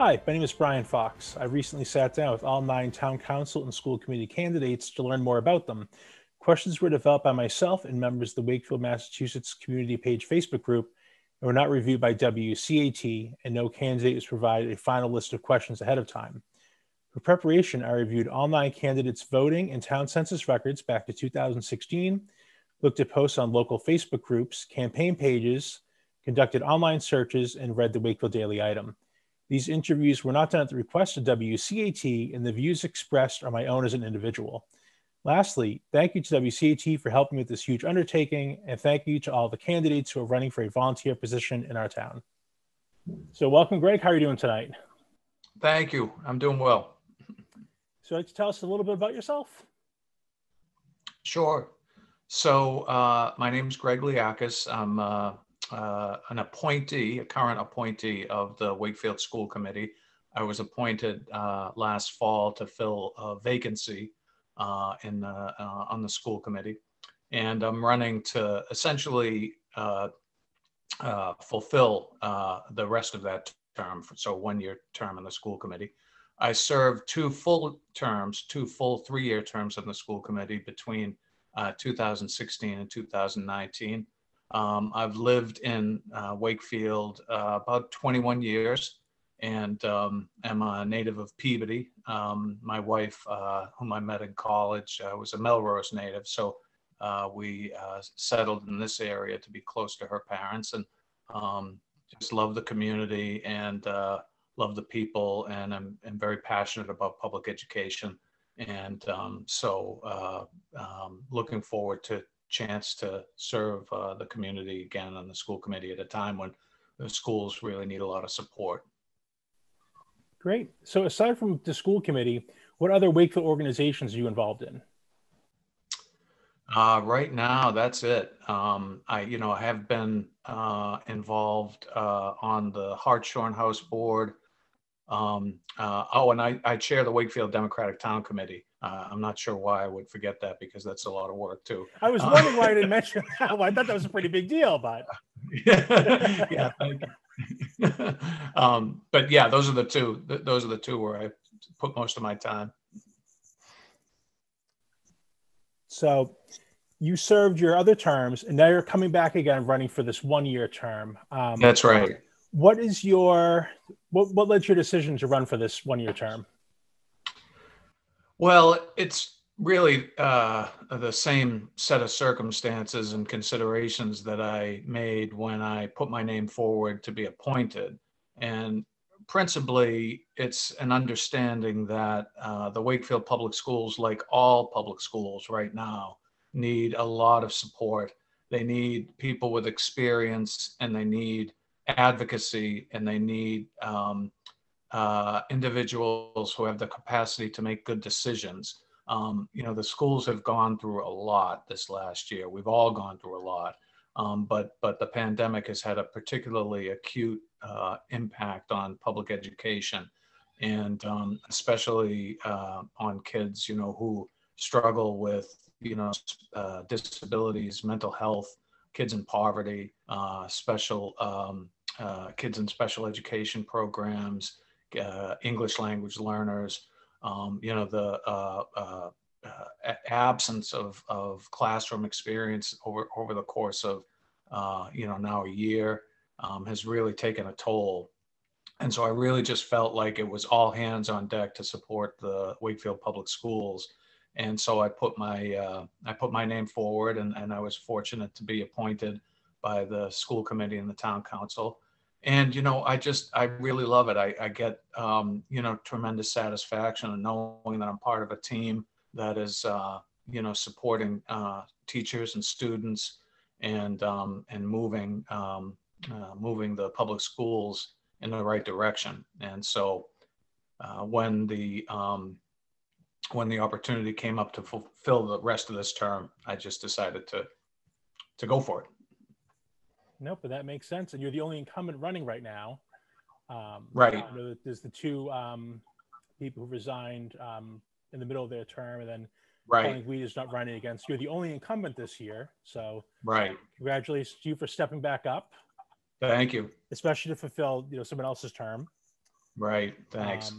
Hi, my name is Brian Fox. I recently sat down with all 9 town council and school committee candidates to learn more about them. Questions were developed by myself and members of the Wakefield, Massachusetts Community Page Facebook group and were not reviewed by WCAT, and no candidate was provided a final list of questions ahead of time. For preparation, I reviewed all 9 candidates' voting and town census records back to 2016, looked at posts on local Facebook groups, campaign pages, conducted online searches, and read the Wakefield Daily Item. These interviews were not done at the request of WCAT, and the views expressed are my own as an individual. Lastly, thank you to WCAT for helping me with this huge undertaking, and thank you to all the candidates who are running for a volunteer position in our town. So welcome, Greg. How are you doing tonight? Thank you. I'm doing well. So like to tell us a little bit about yourself? Sure. So my name is Greg Liakos. I'm an appointee, a current appointee of the Wakefield School Committee. I was appointed last fall to fill a vacancy on the school committee, and I'm running to essentially fulfill the rest of that term. So 1-year term in the school committee. I served 2 full 3-year terms in the school committee between 2016 and 2019. I've lived in Wakefield about 21 years and am a native of Peabody. My wife, whom I met in college, was a Melrose native. So we settled in this area to be close to her parents, and just love the community and love the people, and I'm very passionate about public education. And so looking forward to chance to serve the community again on the school committee at a time when the schools really need a lot of support. Great. So aside from the school committee, what other Wakefield organizations are you involved in? Right now, that's it. I have been involved on the Hartshorn House Board. And I chair the Wakefield Democratic Town Committee. I'm not sure why I would forget that, because that's a lot of work too. I was wondering why I didn't mention that. Well, I thought that was a pretty big deal, but yeah, thank you. But yeah, those are the two. Those are the two where I put most of my time. So you served your other terms, and now you're coming back again running for this 1-year term. That's right. What led to your decision to run for this 1-year term? Well, it's really the same set of circumstances and considerations that I made when I put my name forward to be appointed. And principally, it's an understanding that the Wakefield Public Schools, like all public schools right now, need a lot of support. They need people with experience, and they need advocacy, and they need individuals who have the capacity to make good decisions. The schools have gone through a lot this last year. We've all gone through a lot, but the pandemic has had a particularly acute impact on public education, and especially on kids, who struggle with, disabilities, mental health, kids in poverty, kids in special education programs, English language learners, the absence of classroom experience over the course of, now a year has really taken a toll. And so I really just felt like it was all hands on deck to support the Wakefield Public Schools. And so I put my name forward, and I was fortunate to be appointed by the school committee and the town council. And, I really love it. I get, tremendous satisfaction in knowing that I'm part of a team that is, supporting teachers and students, and moving the public schools in the right direction. And so when the opportunity came up to fulfill the rest of this term, I just decided to go for it. Nope, but that makes sense. And you're the only incumbent running right now. Right. There's the 2 people who resigned in the middle of their term, and then right. Weed not running against. You're the only incumbent this year. So right. Congratulations to you for stepping back up. Thank you. Especially to fulfill, someone else's term. Right. Thanks.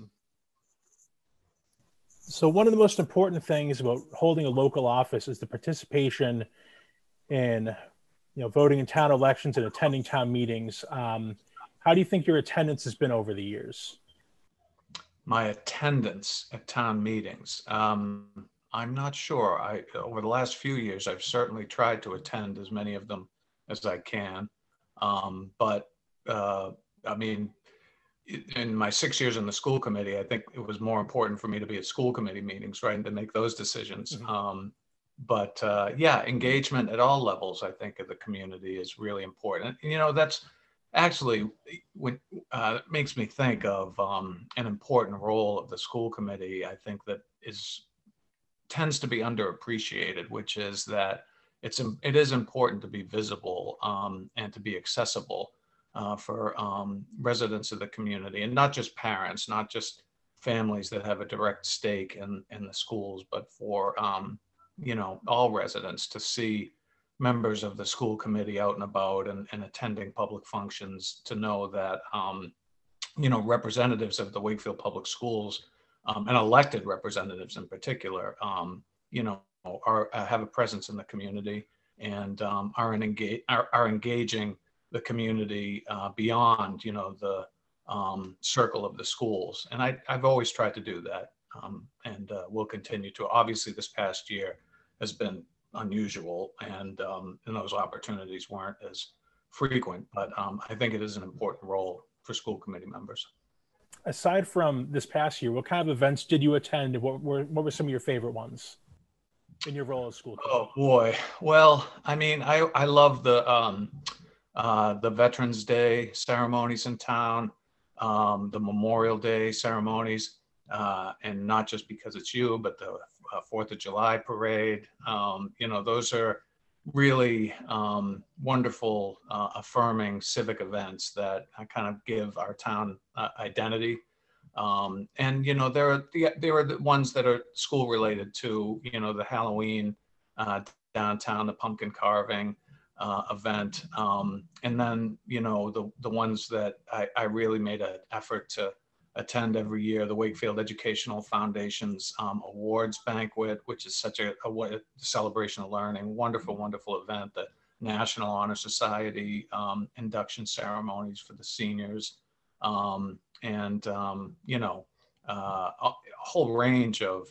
So one of the most important things about holding a local office is the participation in, voting in town elections and attending town meetings. How do you think your attendance has been over the years? My attendance at town meetings. I'm not sure. Over the last few years, I've certainly tried to attend as many of them as I can. But I mean, in my 6 years in the school committee, I think it was more important for me to be at school committee meetings, right, and to make those decisions. Mm-hmm. But yeah, engagement at all levels, I think, of the community is really important. And, that's actually when it makes me think of an important role of the school committee. I think that tends to be underappreciated, which is that it is important to be visible and to be accessible for residents of the community, and not just parents, not just families that have a direct stake in the schools, but for all residents to see members of the school committee out and about and attending public functions, to know that representatives of the Wakefield Public Schools and elected representatives in particular, have a presence in the community and are engaging the community beyond, the circle of the schools. And I've always tried to do that, and will continue to. Obviously, this past year has been unusual, and those opportunities weren't as frequent, but I think it is an important role for school committee members. Aside from this past year, what kind of events did you attend? What were some of your favorite ones in your role as school committee? Oh boy. Well, I mean, I love the Veterans Day ceremonies in town, the Memorial Day ceremonies, and not just because it's you, but the 4th of July parade. Those are really wonderful, affirming civic events that kind of give our town identity. And there are the ones that are school related too. The Halloween downtown, the pumpkin carving event, and then the ones that I really made an effort to attend every year: the Wakefield Educational Foundation's awards banquet, which is such a celebration of learning, wonderful event. The National Honor Society induction ceremonies for the seniors, and a whole range of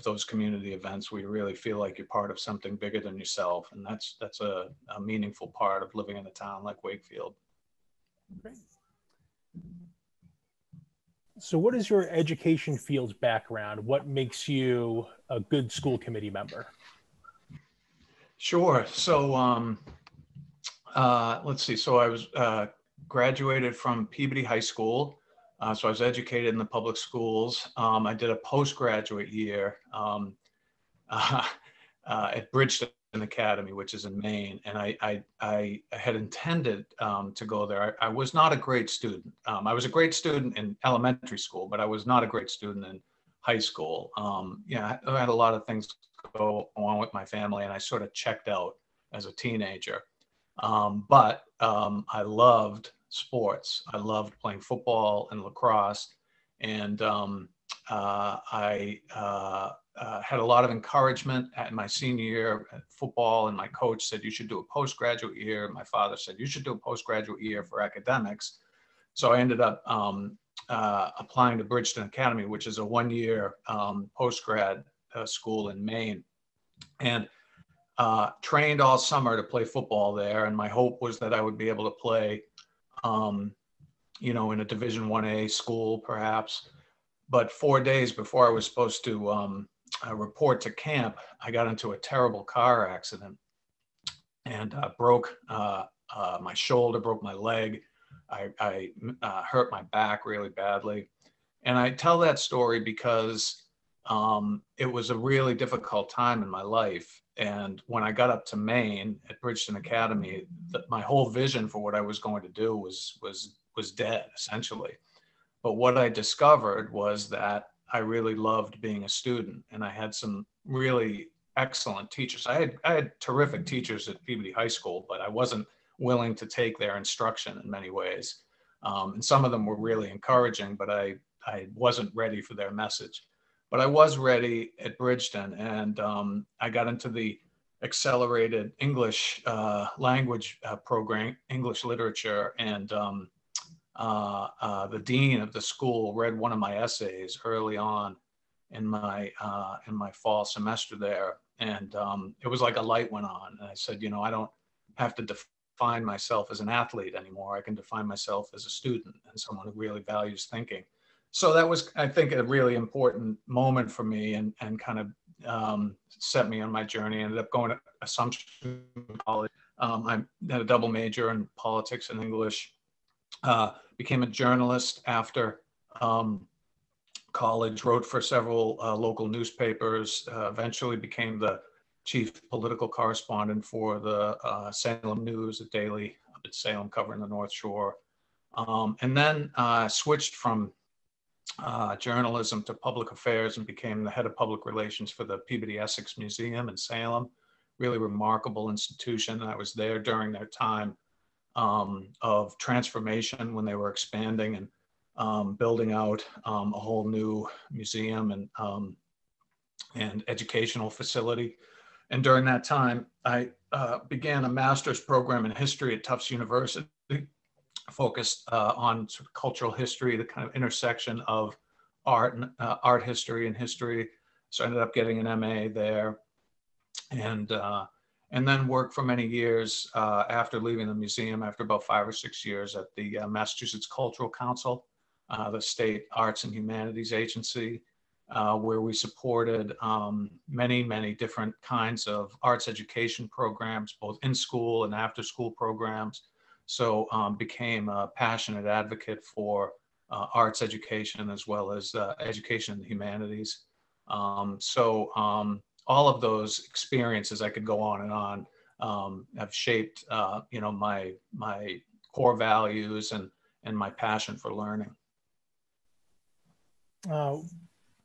those community events where you really feel like you're part of something bigger than yourself, and that's a meaningful part of living in a town like Wakefield. Great. So what is your education field's background? What makes you a good school committee member? Sure. So let's see. So I was graduated from Peabody High School. So I was educated in the public schools. I did a postgraduate year at Bridgeton Academy, which is in Maine, and I had intended to go there. I was not a great student. I was a great student in elementary school, but I was not a great student in high school. I had a lot of things go on with my family, and I sort of checked out as a teenager. But I loved sports. I loved playing football and lacrosse, and I had a lot of encouragement at my senior year at football, and my coach said, "You should do a postgraduate year." My father said, "You should do a postgraduate year for academics." So I ended up applying to Bridgeton Academy, which is a one-year post-grad school in Maine, and trained all summer to play football there. And my hope was that I would be able to play in a Division 1A school, perhaps. But 4 days before I was supposed to report to camp, I got into a terrible car accident and broke my shoulder, broke my leg. I hurt my back really badly. And I tell that story because it was a really difficult time in my life. And when I got up to Maine at Bridgeton Academy, my whole vision for what I was going to do was dead, essentially. But what I discovered was that I really loved being a student, and I had some really excellent teachers. I had terrific teachers at Peabody High School, but I wasn't willing to take their instruction in many ways. And some of them were really encouraging, but I wasn't ready for their message. But I was ready at Bridgeton, and I got into the accelerated English language program, English literature, and the dean of the school read one of my essays early on in my fall semester there, and it was like a light went on. And I said, you know, I don't have to define myself as an athlete anymore. I can define myself as a student and someone who really values thinking. So that was, I think, a really important moment for me, and kind of set me on my journey. I ended up going to Assumption College. I had a double major in politics and English. Became a journalist after college, wrote for several local newspapers, eventually became the chief political correspondent for the Salem News, a daily up at Salem covering the North Shore. And then switched from journalism to public affairs and became the head of public relations for the Peabody Essex Museum in Salem. Really remarkable institution. I was there during their time of transformation when they were expanding and building out a whole new museum and educational facility. And during that time, I began a master's program in history at Tufts University, focused on sort of cultural history, the kind of intersection of art and art history and history. So I ended up getting an MA there, and then worked for many years after leaving the museum, after about 5 or 6 years at the Massachusetts Cultural Council, the state arts and humanities agency, where we supported many, many different kinds of arts education programs, both in school and after school programs. So became a passionate advocate for arts education as well as education in the humanities. All of those experiences, I could go on and on, have shaped you know, my core values and my passion for learning.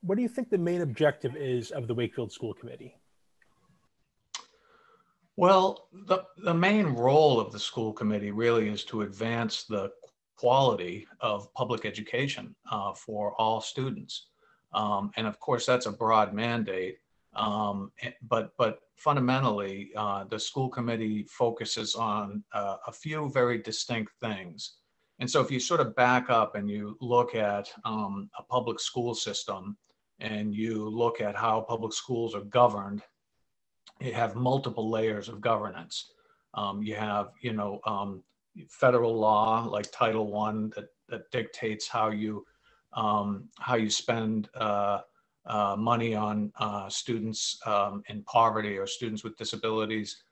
What do you think the main objective is of the Wakefield School Committee? Well, the main role of the school committee really is to advance the quality of public education for all students. And of course, that's a broad mandate. But fundamentally, the school committee focuses on a few very distinct things. And so if you sort of back up and you look at a public school system and you look at how public schools are governed, you have multiple layers of governance. You have, you know, federal law like Title I that dictates how you spend money on students in poverty or students with disabilities.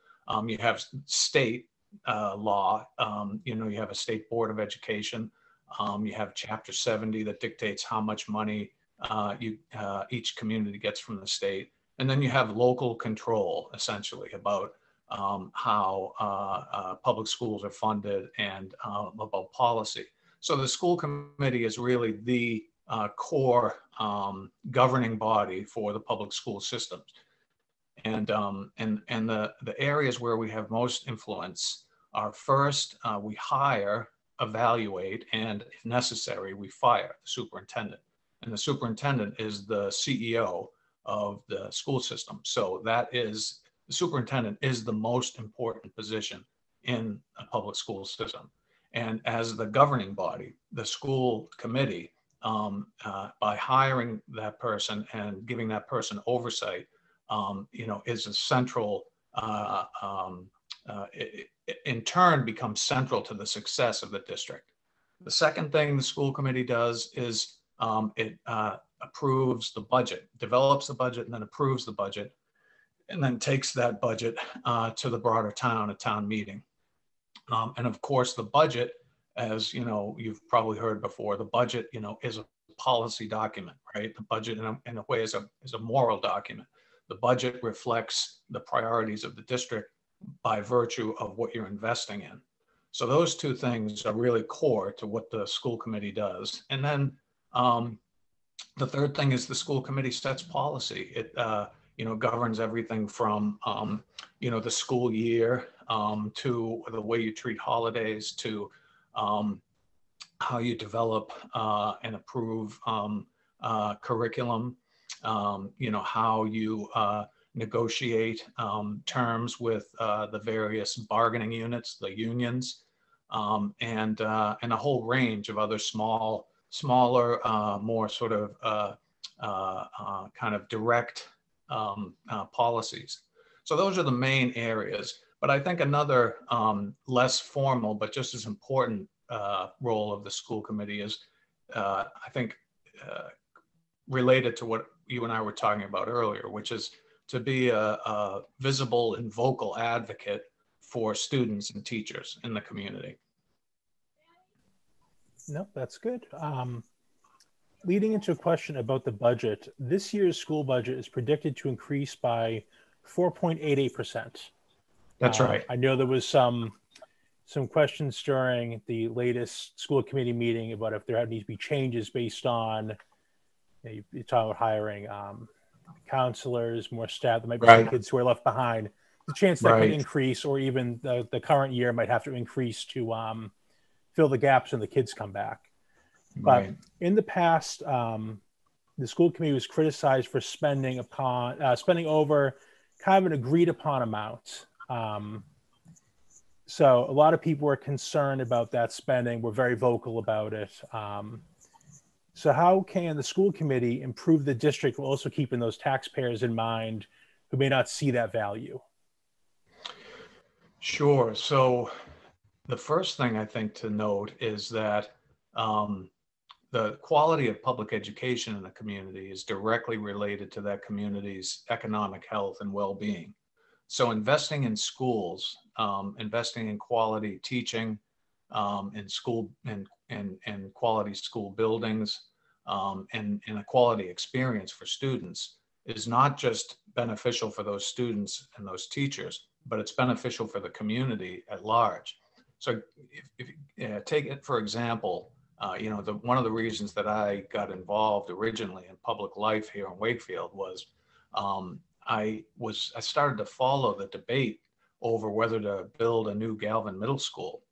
You have state law. You know, you have a state board of education. You have Chapter 70 that dictates how much money each community gets from the state. And then you have local control, essentially, about how public schools are funded and about policy. So the school committee is really the core governing body for the public school systems. And the areas where we have most influence are, first, we hire, evaluate, and if necessary, we fire the superintendent. And the superintendent is the CEO of the school system. So that is, the superintendent is the most important position in a public school system. And as the governing body, the school committee, by hiring that person and giving that person oversight, you know, is a central, in turn becomes central to the success of the district. The second thing the school committee does is it approves the budget, develops the budget, and then approves the budget, and then takes that budget to the broader town, a town meeting. And of course, the budget, as you know, you've probably heard before, the budget, you know, is a policy document, right? The budget in a way is a moral document. The budget reflects the priorities of the district by virtue of what you're investing in. So those two things are really core to what the school committee does. And then the third thing is the school committee sets policy. It you know, governs everything from you know, the school year to the way you treat holidays, to how you develop and approve curriculum, how you negotiate terms with the various bargaining units, the unions, and a whole range of other smaller, more sort of kind of direct policies. So those are the main areas. But I think another less formal, but just as important role of the school committee is, I think, related to what you and I were talking about earlier, which is to be a visible and vocal advocate for students and teachers in the community. No, that's good. Leading into a question about the budget, this year's school budget is predicted to increase by 4.88%. That's right. I know there was some questions during the latest school committee meeting about if there need to be changes based on, you're talking about hiring counselors, more staff. There might be some kids who are left behind. The chance that could increase, or even the current year might have to increase to fill the gaps when the kids come back. But in the past, the school committee was criticized for spending over kind of an agreed upon amount. So a lot of people were concerned about that spending. We're very vocal about it. So how can the school committee improve the district while also keeping those taxpayers in mind who may not see that value? Sure. So the first thing I think to note is that the quality of public education in the community is directly related to that community's economic health and well-being. So investing in schools, investing in quality teaching, in school and quality school buildings, and a quality experience for students is not just beneficial for those students and those teachers, but it's beneficial for the community at large. So if you take it, for example, one of the reasons that I got involved originally in public life here in Wakefield was I started to follow the debate over whether to build a new Galvin Middle School,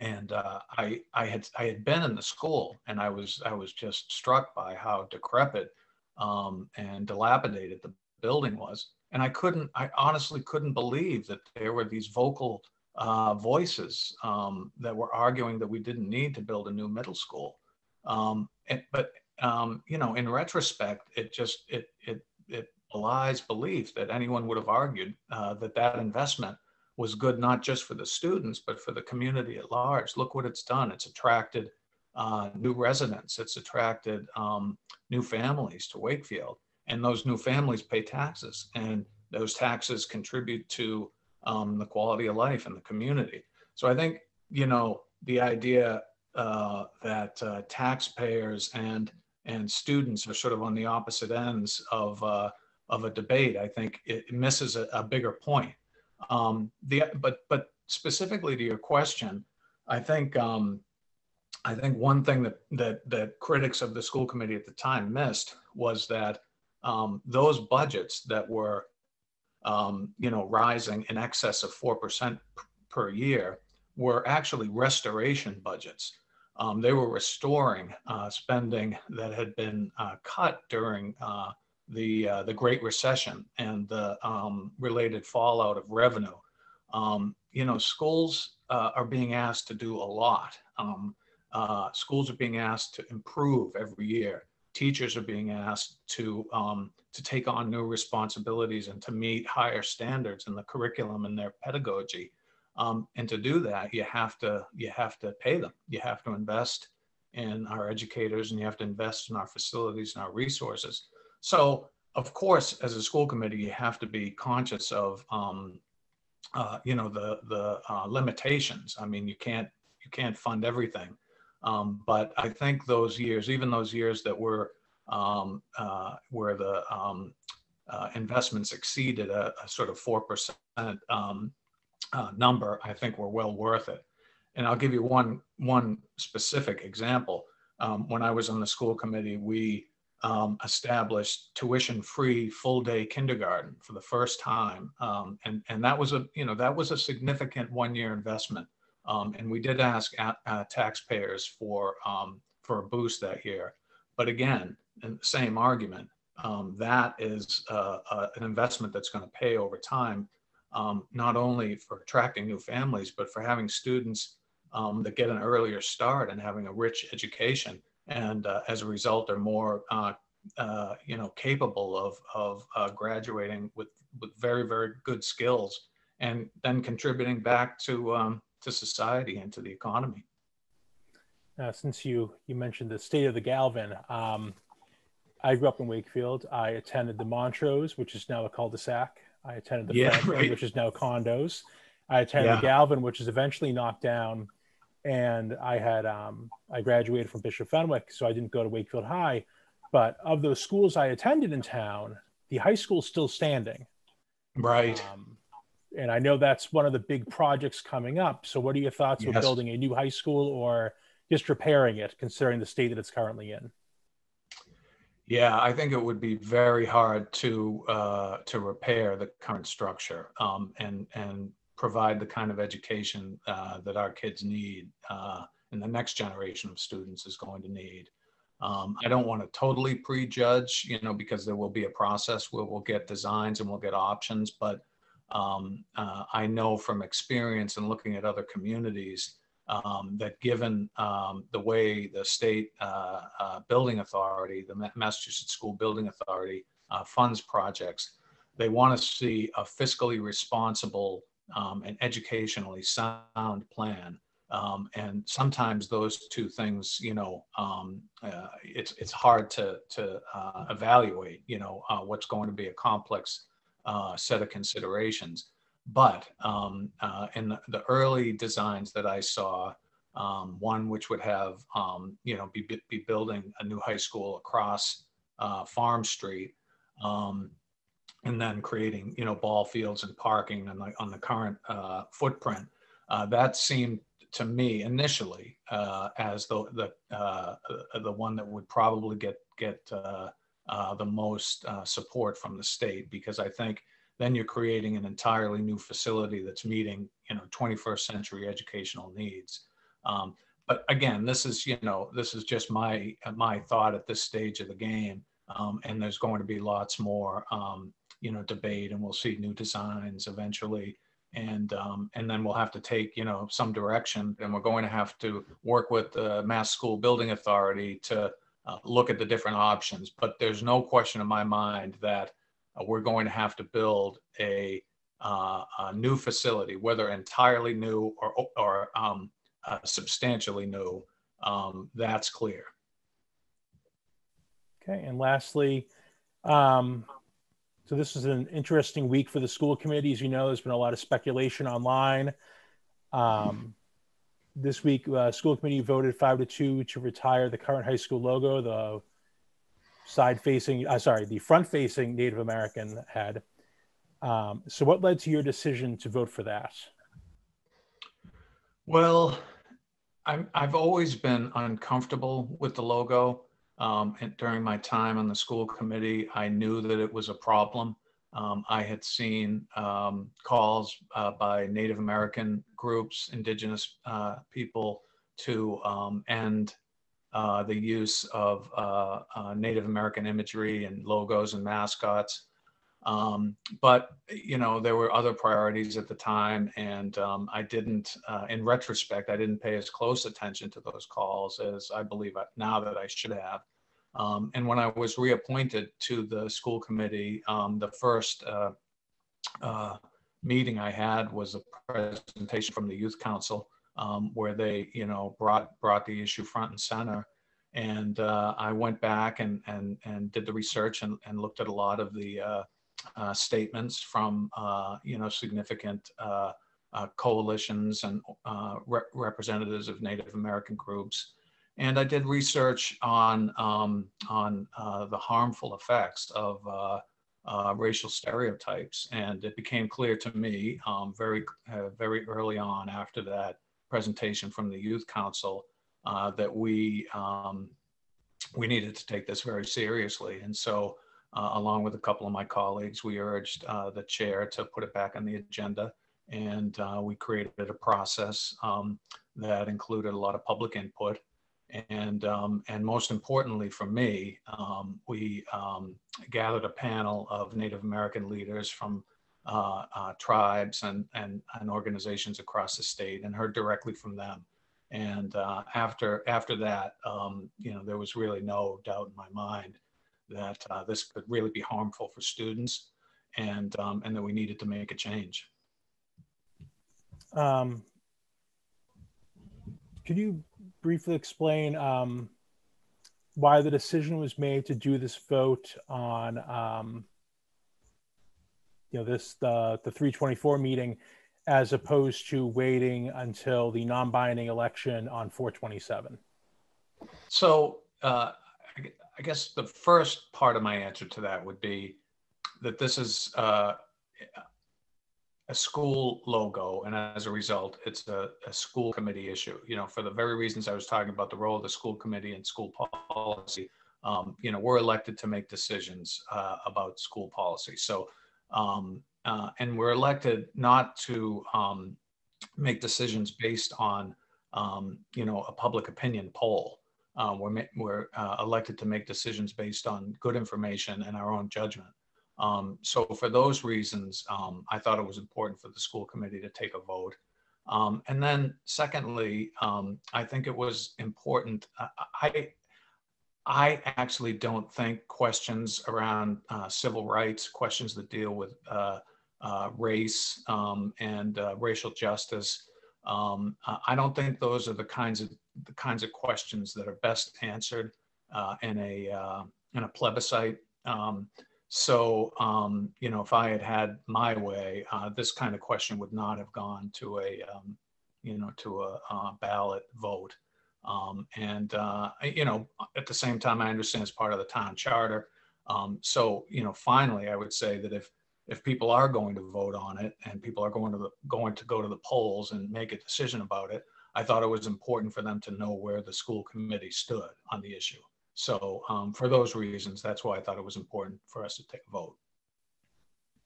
and I had been in the school, and I was just struck by how decrepit and dilapidated the building was, and I honestly couldn't believe that there were these vocal voices that were arguing that we didn't need to build a new middle school. But in retrospect, it belies belief that anyone would have argued that investment was good, not just for the students, but for the community at large. Look what it's done. It's attracted new residents. It's attracted new families to Wakefield. And those new families pay taxes. And those taxes contribute to the quality of life in the community. So I think, the idea that taxpayers and students are sort of on the opposite ends of a debate, I think it misses a bigger point. But specifically to your question, I think one thing that critics of the school committee at the time missed was that those budgets that were rising in excess of 4% per year were actually restoration budgets. They were restoring spending that had been cut during the Great Recession and the related fallout of revenue. Schools are being asked to do a lot. Schools are being asked to improve every year. Teachers are being asked to take on new responsibilities and to meet higher standards in the curriculum and their pedagogy. And to do that, you have to pay them. You have to invest in our educators, and you have to invest in our facilities and our resources. So, of course, as a school committee, you have to be conscious of the limitations. I mean, you can't fund everything. But I think those years, even those years that were where the investments exceeded a sort of 4% number, I think were well worth it. And I'll give you one specific example. When I was on the school committee, we established tuition-free full-day kindergarten for the first time, and that was a significant one-year investment And we did ask taxpayers for a boost that year. But again, in the same argument, that is an investment that's going to pay over time, not only for attracting new families, but for having students that get an earlier start and having a rich education. And as a result, are more capable of graduating with very, very good skills, and then contributing back to society and to the economy. Since you mentioned the state of the Galvin, I grew up in Wakefield. I attended the Montrose, which is now a cul-de-sac. I attended the Franklin, right. which is now condos. I attended the Galvin, which is eventually knocked down. And I graduated from Bishop Fenwick, so I didn't go to Wakefield High. But of those schools I attended in town, the high school is still standing. Right. And I know that's one of the big projects coming up. So what are your thoughts Yes. about building a new high school or just repairing it, considering the state that it's currently in? Yeah, I think it would be very hard to repair the current structure and provide the kind of education that our kids need and the next generation of students is going to need. I don't want to totally prejudge, because there will be a process where we'll get designs and we'll get options, but I know from experience and looking at other communities that given the way the state building authority, the Massachusetts School Building Authority funds projects, they want to see a fiscally responsible and educationally sound plan. And sometimes those two things, it's hard to evaluate, what's going to be a complex set of considerations. But in the early designs that I saw, one which would have, be building a new high school across Farm Street, and then creating, ball fields and parking on the current footprint. That seemed to me initially as the one that would probably get the most support from the state, because I think then you're creating an entirely new facility that's meeting, 21st century educational needs. But again, this is just my thought at this stage of the game. And there's going to be lots more, debate, and we'll see new designs eventually. And then we'll have to take, some direction, and we're going to have to work with the Mass School Building Authority to look at the different options. But there's no question in my mind that we're going to have to build a new facility, whether entirely new or substantially new. That's clear. Okay, and lastly, so this is an interesting week for the school committee. As you know, there's been a lot of speculation online. This week, school committee voted 5-2 to retire the current high school logo, the front-facing Native American head. So what led to your decision to vote for that? Well, I've always been uncomfortable with the logo. And during my time on the school committee, I knew that it was a problem. I had seen calls by Native American groups, indigenous people, to end the use of Native American imagery and logos and mascots. But, there were other priorities at the time, and I didn't, in retrospect, I didn't pay as close attention to those calls as I believe now that I should have. And when I was reappointed to the school committee, the first meeting I had was a presentation from the Youth Council, where they, brought the issue front and center. And I went back and did the research and looked at a lot of the statements from, significant coalitions and representatives of Native American groups. And I did research on the harmful effects of racial stereotypes. And it became clear to me very early on after that presentation from the Youth Council that we needed to take this very seriously. And so along with a couple of my colleagues, we urged the chair to put it back on the agenda. And we created a process that included a lot of public input. And most importantly for me, we gathered a panel of Native American leaders from tribes and organizations across the state and heard directly from them. And after that, there was really no doubt in my mind that this could really be harmful for students, and that we needed to make a change. Could you briefly explain why the decision was made to do this vote on the 324 meeting, as opposed to waiting until the non-binding election on 427? So I guess the first part of my answer to that would be that this is a school logo, and as a result, it's a school committee issue. For the very reasons I was talking about, the role of the school committee and school policy. We're elected to make decisions about school policy. So, and we're elected not to make decisions based on, a public opinion poll. We're elected to make decisions based on good information and our own judgment. So for those reasons, I thought it was important for the school committee to take a vote. And then secondly, I think it was important. I actually don't think questions around civil rights, questions that deal with race and racial justice, I don't think those are the kinds of questions that are best answered in a plebiscite. So, if I had had my way, this kind of question would not have gone to a ballot vote. At the same time, I understand it's part of the town charter. So, finally, I would say that if people are going to vote on it and people are going to go to the polls and make a decision about it, I thought it was important for them to know where the school committee stood on the issue. So for those reasons, that's why I thought it was important for us to take a vote.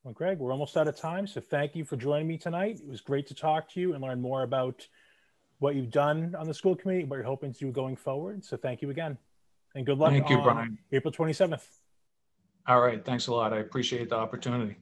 Well, Greg, we're almost out of time. So thank you for joining me tonight. It was great to talk to you and learn more about what you've done on the school committee, what you're hoping to do going forward. So thank you again. And good luck Thank you, on Brian. April 27th. All right. Thanks a lot. I appreciate the opportunity.